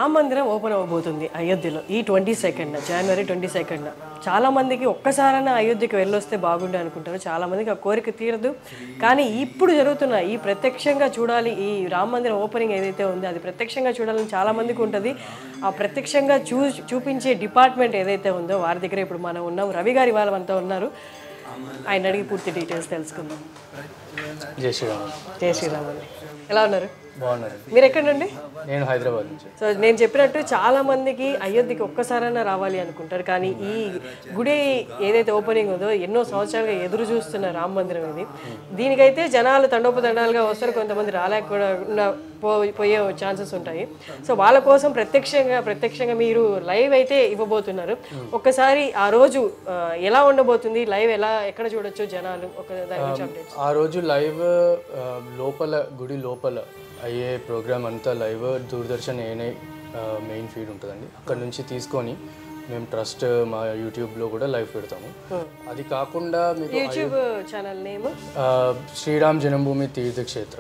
రామ మందిరం ఓపెన్ అవ్వబోతుంది అయోధ్యలో ఈ 22nd జనవరి 22nd. చాలామందికి ఒక్కసారైనా అయోధ్యకి వెళ్ళొస్తే బాగుండే అనుకుంటారు. చాలామందికి ఆ కోరిక తీరదు. కానీ ఇప్పుడు జరుగుతున్న ఈ ప్రత్యక్షంగా చూడాలి, ఈ రామ మందిరం ఓపెనింగ్ ఏదైతే ఉందో అది ప్రత్యక్షంగా చూడాలని చాలామందికి ఉంటుంది. ఆ ప్రత్యక్షంగా చూపించే డిపార్ట్మెంట్ ఏదైతే ఉందో వారి దగ్గర ఇప్పుడు మనం ఉన్నాం. రవి గారి వాళ్ళంతా ఉన్నారు. ఆయన అడిగి పూర్తి డీటెయిల్స్ తెలుసుకుందాం. జై శ్రీరామ్. జై శ్రీరామ్ అండి. ఎలా ఉన్నారు? బాగున్నారు. మీరు ఎక్కడి నుండి? నేను హైదరాబాద్ నుంచి. సో నేను చెప్పినట్టు చాలా మందికి అయోధ్యకి ఒక్కసారైనా రావాలి అనుకుంటారు. కానీ ఈ గుడి ఏదైతే ఓపెనింగ్ ఉందో ఎన్నో సంవత్సరాలుగా ఎదురు చూస్తున్న రామ మందిరం ఇది. దీనికైతే జనాలు తండోపతండాలుగా వస్తారు, కొంతమంది రాలేకుండా పోయే ఛాన్సెస్ ఉంటాయి. సో వాళ్ళ కోసం ప్రత్యక్షంగా మీరు లైవ్ అయితే ఇవ్వబోతున్నారు. ఒక్కసారి ఆ రోజు ఎలా ఉండబోతుంది, లైవ్ ఎక్కడ చూడొచ్చు జనాలు, ఒక దాని గురించి అప్డేట్స్. ఆ రోజు లైవ్ లోపల గుడి లోపల అయ్యే ప్రోగ్రామ్ అంతా live Doordarshan ANI main feed ఉంటుందండి. అక్కడ నుంచి తీసుకొని మేము ట్రస్ట్ మా యూట్యూబ్లో కూడా లైవ్ పెడతాము. అది కాకుండా మీకు యూట్యూబ్ ఛానల్ నేమ్ శ్రీరామ్ జన్మభూమి తీర్థక్షేత్ర,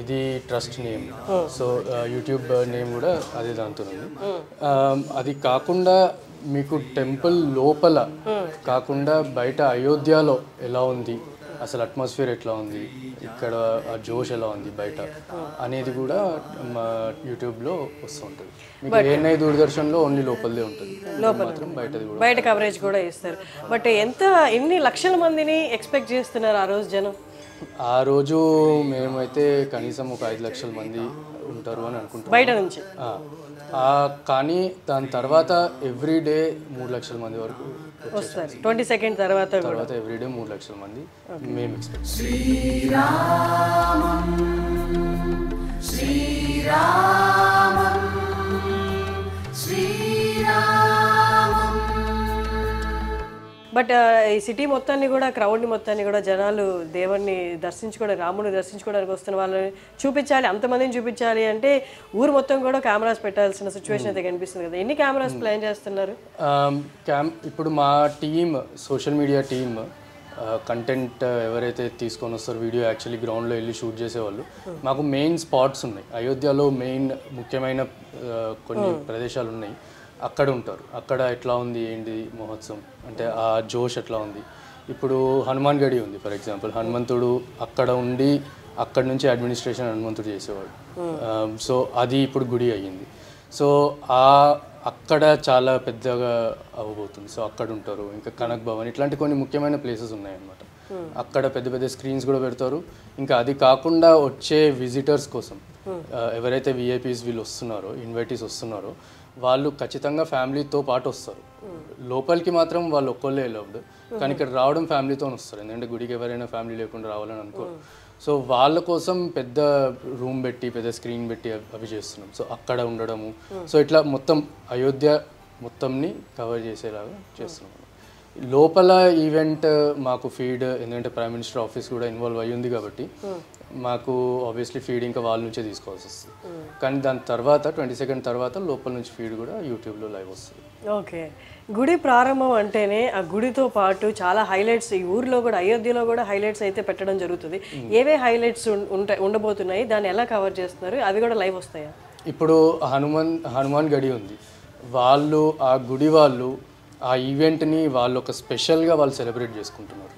ఇది trust name. So YouTube name కూడా అదే దాంతో ఉంది. అది కాకుండా మీకు టెంపుల్ లోపల కాకుండా బయట అయోధ్యలో ఎలా ఉంది, అసలు అట్మాస్ఫియర్ ఎట్లా ఉంది, ఇక్కడ ఆ జోష్ ఎలా ఉంది బయట అనేది కూడా మా యూట్యూబ్లో వస్తూ ఉంటుంది. మీకు ఏఎన్ఐ దూరదర్శన్లో ఓన్లీ లోపలదే ఉంటుంది, మాత్రం బయటది కూడా బయట కవరేజ్ కూడా ఇస్తారు. బట్ ఎన్ని లక్షల మందిని ఎక్స్పెక్ట్ చేస్తున్నారు ఆ రోజు జనం? ఆ రోజు మేమైతే కనీసం ఒక 5 లక్షల మంది ఉంటారు అని అనుకుంటాం బయట నుంచి. కానీ దాని తర్వాత ఎవ్రీడే 3 లక్షల మంది వరకు వస్తారు. 22nd తర్వాత ఎవ్రీడే 3 లక్షల మంది మేము ఎక్స్పెక్ట్. బట్ ఈ సిటీ మొత్తాన్ని కూడా, క్రౌడ్ని మొత్తాన్ని కూడా జనాలు దేవుణ్ణి దర్శించుకోవడానికి, రాముడిని దర్శించుకోవడానికి వస్తున్న వాళ్ళని చూపించాలి, అంతమందిని చూపించాలి అంటే ఊరు మొత్తం కూడా కెమెరాస్ పెట్టాల్సిన సిచ్యువేషన్ అయితే కనిపిస్తుంది కదా. ఎన్ని కెమెరాస్ ప్లాన్ చేస్తున్నారు? ఇప్పుడు మా team, social media team, content ఎవరైతే తీసుకొని వస్తారో, వీడియో యాక్చువల్లీ గ్రౌండ్లో వెళ్ళి షూట్ చేసేవాళ్ళు, మాకు మెయిన్ స్పాట్స్ ఉన్నాయి. అయోధ్యలో మెయిన్ ముఖ్యమైన కొన్ని ప్రదేశాలు ఉన్నాయి, అక్కడ ఉంటారు. అక్కడ ఎట్లా ఉంది, ఏంటి మహోత్సవం అంటే ఆ జోష్ ఎట్లా ఉంది. ఇప్పుడు హనుమాన్ గడి ఉంది ఫర్ ఎగ్జాంపుల్, హనుమంతుడు అక్కడ ఉండి అక్కడ నుంచి అడ్మినిస్ట్రేషన్ హనుమంతుడు చేసేవాడు. సో అది ఇప్పుడు గుడి అయ్యింది. సో అక్కడ చాలా పెద్దగా అవ్వబోతుంది. సో అక్కడ ఉంటారు. ఇంకా కనక్ భవన్, ఇట్లాంటి కొన్ని ముఖ్యమైన ప్లేసెస్ ఉన్నాయన్నమాట. అక్కడ పెద్ద పెద్ద స్క్రీన్స్ కూడా పెడతారు. ఇంకా అది కాకుండా వచ్చే విజిటర్స్ కోసం ఎవరైతే విఐపీస్ వీళ్ళు వస్తున్నారో, ఇన్వైటీస్ వస్తున్నారో, వాళ్ళు ఖచ్చితంగా ఫ్యామిలీతో పాటు వస్తారు. లోపలికి మాత్రం వాళ్ళు ఒక్కళ్ళే అలౌడ్, కానీ ఇక్కడ రావడం ఫ్యామిలీతో వస్తారు. ఎందుకంటే గుడికి ఎవరైనా ఫ్యామిలీ లేకుండా రావాలని అనుకోరు. సో వాళ్ళ కోసం పెద్ద రూమ్ పెట్టి, పెద్ద స్క్రీన్ పెట్టి అవి చేస్తున్నాం. సో అక్కడ ఉండడము, సో ఇట్లా మొత్తం అయోధ్య మొత్తంని కవర్ చేసేలాగా చేస్తున్నాం. లోపల ఈవెంట్ మాకు ఫీడ్, ఎందుకంటే ప్రైమ్ మినిస్టర్ ఆఫీస్ కూడా ఇన్వాల్వ్ అయ్యి ఉంది కాబట్టి మాకు ఆబ్వియస్లీ ఫీడ్ ఇంకా వాళ్ళ నుంచే తీసుకోవాల్సి వస్తుంది. కానీ దాని తర్వాత 22nd తర్వాత లోపల నుంచి ఫీడ్ కూడా యూట్యూబ్లో లైవ్ వస్తుంది. ఓకే. గుడి ప్రారంభం అంటేనే ఆ గుడితో పాటు చాలా హైలైట్స్ ఈ ఊర్లో కూడా, అయోధ్యలో కూడా హైలైట్స్ అయితే పెట్టడం జరుగుతుంది. ఏవే హైలైట్స్ ఉండబోతున్నాయి, దాన్ని ఎలా కవర్ చేస్తున్నారు, అవి కూడా లైవ్ వస్తాయా? ఇప్పుడు హనుమాన్ గడి ఉంది, వాళ్ళు ఆ గుడి వాళ్ళు ఆ ఈవెంట్ని వాళ్ళు ఒక స్పెషల్గా వాళ్ళు సెలబ్రేట్ చేసుకుంటున్నారు.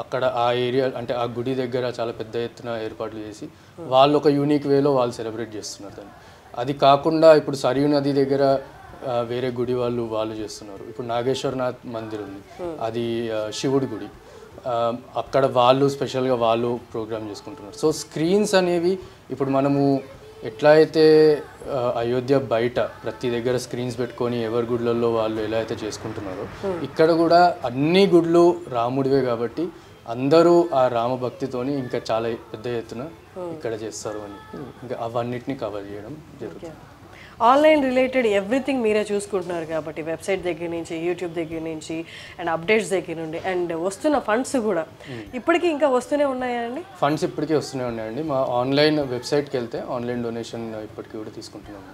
అక్కడ ఆ ఏరియా అంటే ఆ గుడి దగ్గర చాలా పెద్ద ఎత్తున ఏర్పాట్లు చేసి వాళ్ళు ఒక యూనిక్ వేలో వాళ్ళు సెలబ్రేట్ చేస్తున్నారు దాన్ని. అది కాకుండా ఇప్పుడు సరియు నది దగ్గర వేరే గుడి వాళ్ళు చేస్తున్నారు. ఇప్పుడు నాగేశ్వరనాథ్ మందిర్ ఉంది, అది శివుడి గుడి, అక్కడ వాళ్ళు స్పెషల్గా వాళ్ళు ప్రోగ్రామ్ చేసుకుంటున్నారు. సో స్క్రీన్స్ అనేవి ఇప్పుడు మనము ఎట్లా అయితే అయోధ్య బయట ప్రతి దగ్గర స్క్రీన్స్ పెట్టుకొని ఎవరి గుడ్లలో వాళ్ళు ఎలా అయితే చేసుకుంటున్నారో, ఇక్కడ కూడా అన్ని గుడ్లు రాముడివే కాబట్టి అందరూ ఆ రామభక్తితోని ఇంకా చాలా పెద్ద ఎత్తున ఇక్కడ చేస్తారు అని ఇంకా అవన్నిటిని కవర్ చేయడం జరుగుతుంది. ఆన్లైన్ రిలేటెడ్ ఎవ్రీథింగ్ మీరే చూసుకుంటున్నారు కాబట్టి, వెబ్సైట్ దగ్గర నుంచి, యూట్యూబ్ దగ్గర నుంచి, అండ్ అప్డేట్స్ దగ్గర నుండి, అండ్ వస్తున్న ఫండ్స్ కూడా ఇప్పటికీ ఇంకా వస్తూనే ఉన్నాయండి? ఫండ్స్ ఇప్పటికీ వస్తూనే ఉన్నాయండి. మా ఆన్లైన్ వెబ్సైట్కి వెళ్తే ఆన్లైన్ డొనేషన్ ఇప్పటికీ కూడా తీసుకుంటున్నాము.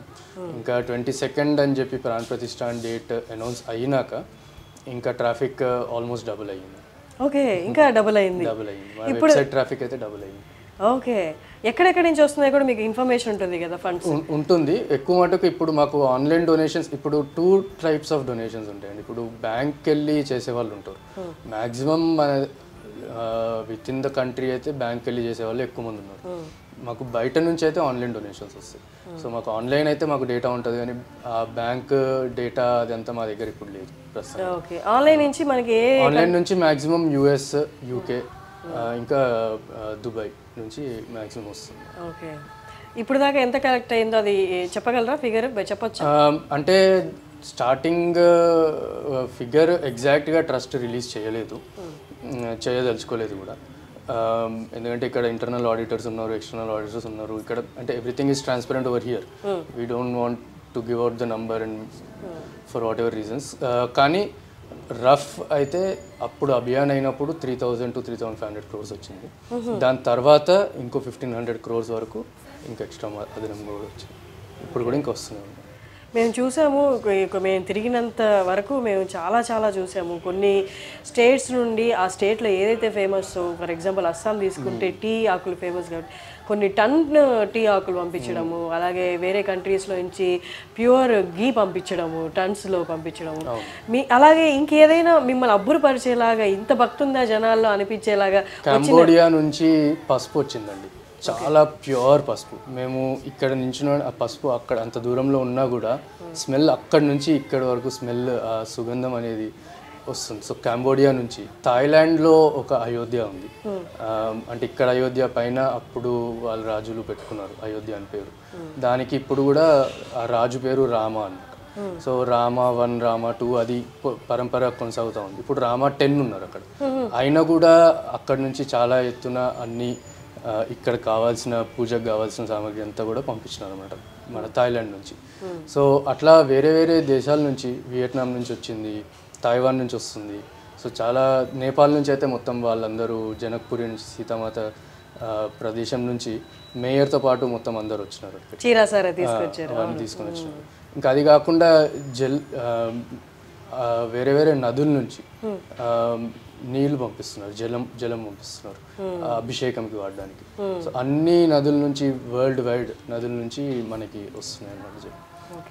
ఇంకా 22nd అని చెప్పి ప్రాణ ప్రతిష్ఠ డేట్ అనౌన్స్ అయినాక ఇంకా ట్రాఫిక్ ఆల్మోస్ట్ డబుల్ అయ్యింది. ఓకే, ఇంకా డబుల్ అయింది. వెబ్సైట్ ట్రాఫిక్ అయితే డబుల్ అయింది. ఓకే. ఎక్కడెక్కడి నుంచి వస్తున్నాయి కూడా మీకు ఇన్ఫర్మేషన్ ఉంటుంది కదా ఫండ్స్? ఉంటుంది. ఎక్కువ మటుకు ఇప్పుడు మాకు ఆన్లైన్ డొనేషన్స్, ఇప్పుడు 2 టైప్స్ ఆఫ్ డొనేషన్స్ ఉంటాయండి. ఇప్పుడు బ్యాంక్కి వెళ్ళి చేసేవాళ్ళు ఉంటారు. మ్యాక్సిమం మన విత్ ఇన్ ద కంట్రీ అయితే బ్యాంక్కి వెళ్ళి చేసేవాళ్ళు ఎక్కువ మంది ఉన్నారు. మాకు బయట నుంచి అయితే ఆన్లైన్ డొనేషన్స్ వస్తాయి. సో మాకు ఆన్లైన్ అయితే మాకు డేటా ఉంటుంది, కానీ ఆ బ్యాంక్ డేటా అదంతా మా దగ్గర ఇప్పుడు లేదు ప్రస్తుతం. ఓకే. ఆన్లైన్ నుంచి మనకి ఆన్లైన్ నుంచి మ్యాక్సిమం యూఎస్, యూకే, ఇంకా దుబాయ్ నుంచి మ్యాక్సిమం వస్తుంది. ఓకే. ఇప్పుడు దాకా ఎంత కలెక్ట్ అయిందో అది చెప్పగలరా? ఫిగర్ చెప్పొచ్చు అంటే స్టార్టింగ్ ఫిగర్ ఎగ్జాక్ట్గా ట్రస్ట్ రిలీజ్ చేయలేదు, చేయదలుచుకోలేదు కూడా. ఎందుకంటే ఇక్కడ ఇంటర్నల్ ఆడిటర్స్ ఉన్నారు, ఎక్స్టర్నల్ ఆడిటర్స్ ఉన్నారు. ఇక్కడ అంటే everything is transparent over here. We don't want to give out the number and for what ever reasons. కానీ రఫ్ అయితే అప్పుడు అభియాన్ అయినప్పుడు 3,000 to 3,500 crores వచ్చింది. దాని తర్వాత ఇంకో 1,500 crores వరకు ఇంకా ఎక్స్ట్రా అదనంగా కూడా వచ్చింది. ఇప్పుడు కూడా ఇంకా వస్తున్నాయి. మేము చూసాము, మేము తిరిగినంత వరకు మేము చాలా చాలా చూసాము. కొన్ని స్టేట్స్ నుండి ఆ స్టేట్లో ఏదైతే ఫేమస్, ఫర్ ఎగ్జాంపుల్ అస్సాం తీసుకుంటే టీ ఆకులు ఫేమస్ కాబట్టి కొన్ని టన్ టీ ఆకులు పంపించడము, అలాగే వేరే కంట్రీస్లో నుంచి ప్యూర్ గీ పంపించడము, టన్స్లో పంపించడము. అలాగే ఇంకేదైనా మిమ్మల్ని అబ్బురపరిచేలాగా, ఇంత భక్తుందా జనాల్లో అనిపించేలాగా? కంబోడియా నుంచి పసుపు వచ్చిందండి, చాలా ప్యూర్ పసుపు. మేము ఇక్కడ నుంచి ఆ పసుపు అక్కడ అంత దూరంలో ఉన్నా కూడా స్మెల్ అక్కడ నుంచి ఇక్కడ వరకు స్మెల్, సుగంధం అనేది వస్తుంది. సో కంబోడియా నుంచి. థాయిలాండ్లో ఒక అయోధ్య ఉంది. అంటే ఇక్కడ అయోధ్య పైన అప్పుడు వాళ్ళ రాజులు పెట్టుకున్నారు అయోధ్య అని పేరు. దానికి ఇప్పుడు కూడా ఆ రాజు పేరు రామ అన్నమాట. సో రామ 1, రామ 2 అది పరంపర కొనసాగుతూ ఉంది. ఇప్పుడు రామ 10 ఉన్నారు అక్కడ. అయినా కూడా అక్కడ నుంచి చాలా ఎత్తున అన్ని ఇక్కడ కావాల్సిన పూజకు కావాల్సిన సామాగ్రి అంతా కూడా పంపించినారు అనమాట మన థాయిలాండ్ నుంచి. సో అట్లా వేరే వేరే దేశాల నుంచి, వియట్నాం నుంచి వచ్చింది, తైవాన్ నుంచి వస్తుంది. సో చాలా నేపాల్ నుంచి అయితే మొత్తం వాళ్ళందరూ జనక్పూరి నుంచి సీతామాత ప్రదేశం నుంచి మేయర్తో పాటు మొత్తం అందరు వచ్చినారు. అవన్నీ తీసుకొని వచ్చినారు. ఇంకా అది కాకుండా వేరే వేరే నదుల నుంచి నీళ్లు పంపిస్తున్నారు, జలం పంపిస్తున్నారు అభిషేకంకి వాడడానికి. సో అన్ని నదుల నుంచి, వరల్డ్ వైడ్ నదుల నుంచి మనకి వస్తున్నాయి అన్నమాట.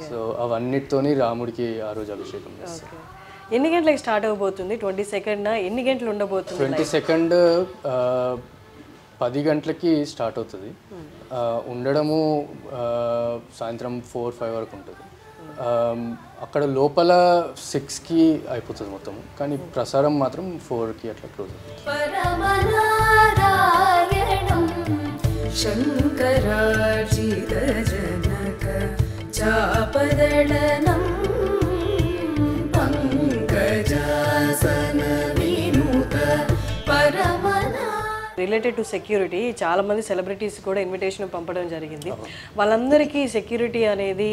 సో అవన్నిటితోని రాముడికి ఆ రోజు అభిషేకం చేస్తారు. ఎన్ని గంటలకు స్టార్ట్ అవబోతుంది? 22న ఎన్ని గంటలు ఉండబోతుంది? 22nd 10 గంటలకి స్టార్ట్ అవుతుంది. ఉండడము సాయంత్రం 4-5 వరకు ఉంటుంది. అక్కడ లోపల 6కి అయిపోతుంది మొత్తం, కానీ ప్రసారం మాత్రం 4కి అట్లా క్లోజ్ అవుతుంది. రిలేటెడ్ టు సెక్యూరిటీ, చాలా మంది సెలబ్రిటీస్ కూడా ఇన్విటేషన్ పంపడం జరిగింది. వాళ్ళందరికీ సెక్యూరిటీ అనేది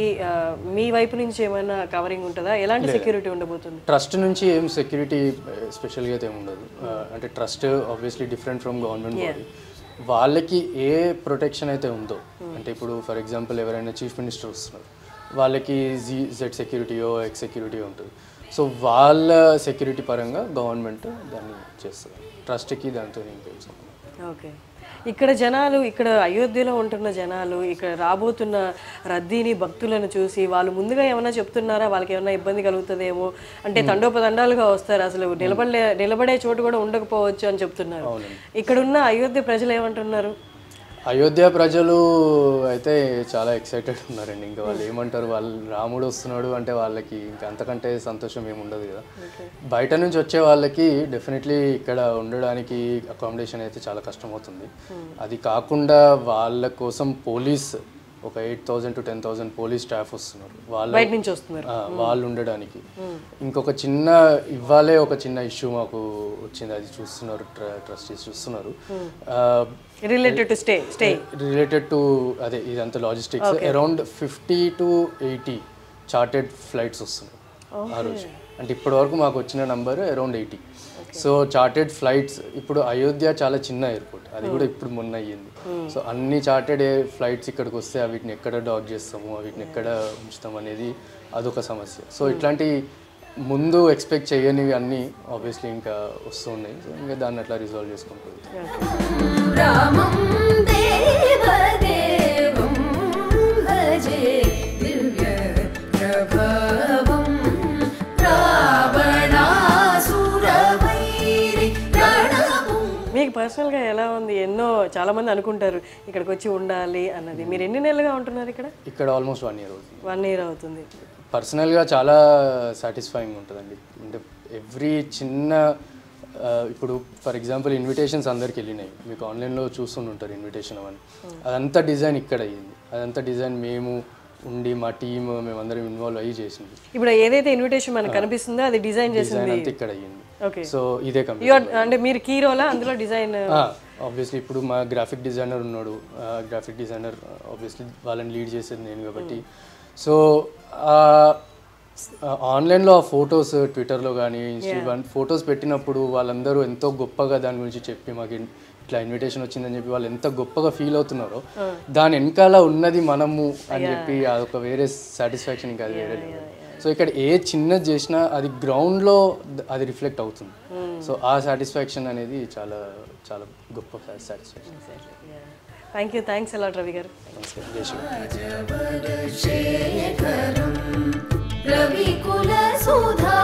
మీ వైపు నుంచి ఏమైనా కవరింగ్ ఉంటుందా? ఎలాంటి సెక్యూరిటీ ఉండబోతుంది? ట్రస్ట్ నుంచి ఏం సెక్యూరిటీ స్పెషల్గా అయితే ఏమి ఉండదు. అంటే trust obviously different from government body. వాళ్ళకి ఏ ప్రొటెక్షన్ అయితే ఉందో, అంటే ఇప్పుడు ఫర్ ఎగ్జాంపుల్ ఎవరైనా చీఫ్ మినిస్టర్ వస్తున్నారు, వాళ్ళకి జెడ్ సెక్యూరిటీయో ఎక్స్ సెక్యూరిటీయో ఉంటుంది. సో వాళ్ళ సెక్యూరిటీ పరంగా గవర్నమెంట్ దాన్ని చేస్తుంది. ట్రస్ట్కి దాంతో ఇంకేం సంబంధం. ఓకే. ఇక్కడ జనాలు, ఇక్కడ అయోధ్యలో ఉంటున్న జనాలు ఇక్కడ రాబోతున్న రద్దీని, భక్తులను చూసి వాళ్ళు ముందుగా ఏమైనా చెప్తున్నారా? వాళ్ళకి ఏమైనా ఇబ్బంది కలుగుతుందేమో, అంటే తండోపతండాలుగా వస్తారు, అసలు నిలబడే చోటు కూడా ఉండకపోవచ్చు అని చెప్తున్నారు. ఇక్కడున్న అయోధ్య ప్రజలు ఏమంటున్నారు? అయోధ్య ప్రజలు అయితే చాలా ఎక్సైటెడ్ ఉన్నారండి. ఇంకా వాళ్ళు ఏమంటారు, వాళ్ళు రాముడు వస్తున్నాడు అంటే వాళ్ళకి ఇంకా అంతకంటే సంతోషం ఏమి ఉండదు కదా. బయట నుంచి వచ్చే వాళ్ళకి డెఫినెట్లీ ఇక్కడ ఉండడానికి అకామిడేషన్ అయితే చాలా కష్టమవుతుంది. అది కాకుండా వాళ్ళ కోసం పోలీస్ ఒక 8,000 to 10,000 పోలీస్ స్టాఫ్ వస్తున్నారు వాళ్ళు ఉండడానికి. ఇంకొక చిన్న ఇవ్వాలే ఒక చిన్న ఇష్యూ మాకు వచ్చింది, అది చూస్తున్నారు, ట్రస్టీస్ చూస్తున్నారు. రిలేటెడ్ టు అదే ఇదంతా logistics. Around 50 to 80 chartered flights వస్తున్నాయి ఆ రోజు. అంటే ఇప్పటి వరకు మాకు వచ్చిన number around 80. So chartered flights. ఇప్పుడు అయోధ్య చాలా చిన్న ఎయిర్పోర్ట్, అది కూడా ఇప్పుడు మొన్న అయ్యింది. సో అన్ని చార్టెడ్ ఫ్లైట్స్ ఇక్కడికి వస్తే వీటిని ఎక్కడ డాక్ చేస్తాము, వీటిని ఎక్కడ ఉంచుతాము అనేది అదొక సమస్య. సో ఇట్లాంటి ముందు ఎక్స్పెక్ట్ చేయనివి అన్నీ ఆబ్వియస్లీ ఇంకా వస్తున్నాయి. సో ఇంకా దాన్ని అట్లా రిజాల్వ్ చేసుకుంటుంది. రామం దేవదేవం భజే దివ్య ప్రభవం రావణాసురవైరి రణభూమి. మీకు పర్సనల్గా ఎలా ఉంది? చాలామంది అనుకుంటారు ఇక్కడికి వచ్చి ఉండాలి అన్నది. మీరు ఎన్ని నెలలుగా ఉంటున్నారు ఇక్కడ? ఇక్కడ ఆల్మోస్ట్ 1 year అవుతుంది. 1 year అవుతుంది. పర్సనల్గా చాలా సాటిస్ఫైయింగ్ ఉంటుందండి. అంటే ఎవ్రీ చిన్న ఇప్పుడు ఫర్ ఎగ్జాంపుల్ ఇన్విటేషన్స్ అందరికి వెళ్ళినాయి, మీకు ఆన్లైన్లో చూస్తుంటారు ఇన్విటేషన్ అవన్నీ. అదంతా డిజైన్ ఇక్కడ అయ్యింది. అదంతా డిజైన్ మేము ఉండి మా టీమ్ మేమందరం ఇన్వాల్వ్ అయ్యి చేసింది. ఇప్పుడు ఏదైతే ఇన్విటేషన్ మనకు కనిపిస్తుందో అది డిజైన్ చేసింది అంతా ఇక్కడ అయ్యింది. ఓకే. సో ఇదే కంపెనీ అంటే మీరు కీ రోలా అందులో డిజైన్? ఆబ్వియస్లీ ఇప్పుడు మా గ్రాఫిక్ డిజైనర్ ఉన్నాడు. గ్రాఫిక్ డిజైనర్ ఆబ్వియస్లీ వాళ్ళని లీడ్ చేసేది నేను కాబట్టి. సో ఆన్లైన్లో ఆ ఫొటోస్ ట్విట్టర్లో కానీ ఇన్స్టాగ్రామ్ ఫొటోస్ పెట్టినప్పుడు వాళ్ళందరూ ఎంతో గొప్పగా దాని గురించి చెప్పి మాకు ఇట్లా ఇన్విటేషన్ వచ్చిందని చెప్పి వాళ్ళు ఎంత గొప్పగా ఫీల్ అవుతున్నారో దాని వెనకాల ఉన్నది మనము అని చెప్పి అదొక వేరే సాటిస్ఫాక్షన్, ఇంకా అది వేరే. సో ఇక్కడ ఏ చిన్నది చేసినా అది గ్రౌండ్లో అది రిఫ్లెక్ట్ అవుతుంది. సో ఆ సాటిస్ఫాక్షన్ అనేది చాలా చాలా గొప్ప satisfaction. Thank you. Thanks a lot Ravi గారు. నమస్కారం. జై శ్రీ. రవికుల సుధా